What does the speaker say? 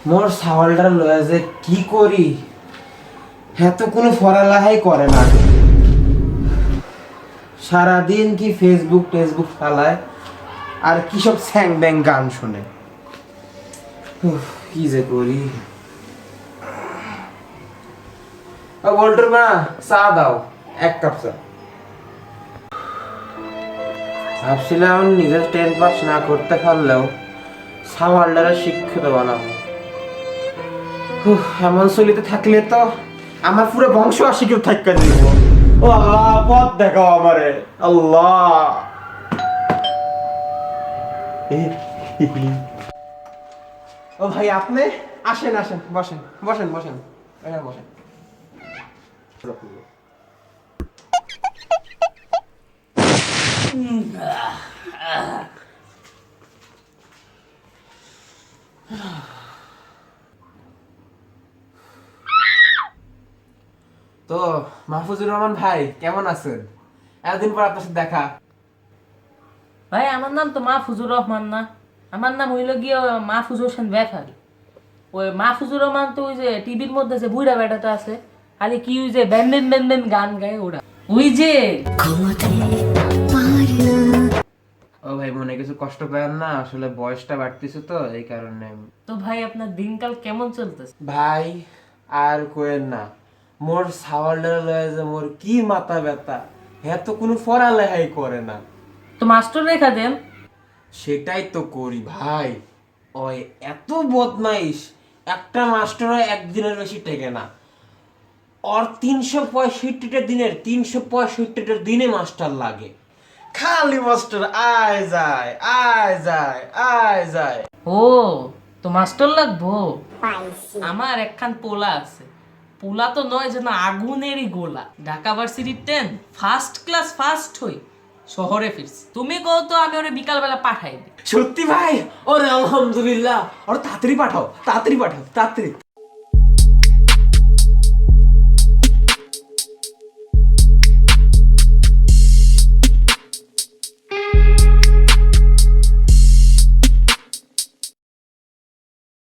মোর সাওয়ালটার লয়ে যে কি করি, এত কোনো পড়ালেখাই করে না। সারাদিন কি ফেসবুক টেসবুক চালায় আর কি সব স্যাং ব্যাং গান শুনে। কি যে করি। বল্টুর মা, চা দাও, এক কাপ চা। ভাবছিলাম নিজের 10 পাস না করতে পারলেও সাওয়ালটারে শিক্ষিত বানাবো। এমন চলিতে থাকলে তো আমার পুরো বংশ অশিক্ষিত থাকতে দিব। ও আল্লাহ, পথ দেখাও আমারে আল্লাহ। ও ভাই, আপনি আসেন আসেন, বসেন বসেন বসেন, এখানে বসেন। তো মাহফুজুর রহমান ভাই, কেমন আছেন? এতদিন পর আপনার সাথে দেখা। ভাই আমার নাম তো মাহফুজুর রহমান না, আমার নাম হইল গিয়ে মাহফুজ হোসেন ব্যাপারী। ওই মাহফুজুর রহমান তো ওই যে টিভির মধ্যে যে বুড়া বেটাটা আছে, খালি কি ওই যে ব্যান্ডেন ব্যান্ডেন গান গায় ওরা, ওই যে। ও ভাই, মনে কিছু কষ্ট পাবেন না, আসলে বয়সটা বাড়তেছে তো এই কারণে। তো ভাই আপনার দিনকাল কেমন চলতেছে? ভাই আর কোয়েন না, মোর সাওয়ালটা লয়ে যে মোর কি মাথা ব্যথা, হ্যাঁ তো কোনো পড়ালেখাই করে না। তো মাস্টার রেখা দেন। সেটাই তো করি ভাই। ওই এত বদমাইশ, একটা মাস্টার একদিনের বেশি টেকে না। ওর 365টা দিনের 365টা দিনে মাস্টার লাগে। খালি মাস্টার আয় যায় আয় যায় আয় যায়। ও, তো মাস্টার লাগবো। আমার একখান পোলা আছে, পোলা তো নয় যেন আগুনেরই গোলা। ঢাকা ভার্সিটির 10 ফার্স্ট ক্লাস ফার্স্ট হই শহরে ফিরছি। তুমি কও তো আমি ওরে বিকালবেলা পাঠাই দিই। সত্যি ভাই? ওরে আলহামদুলিল্লাহ, ওর তাড়াতাড়ি পাঠাও তাড়াতাড়ি পাঠাও তাড়াতাড়ি।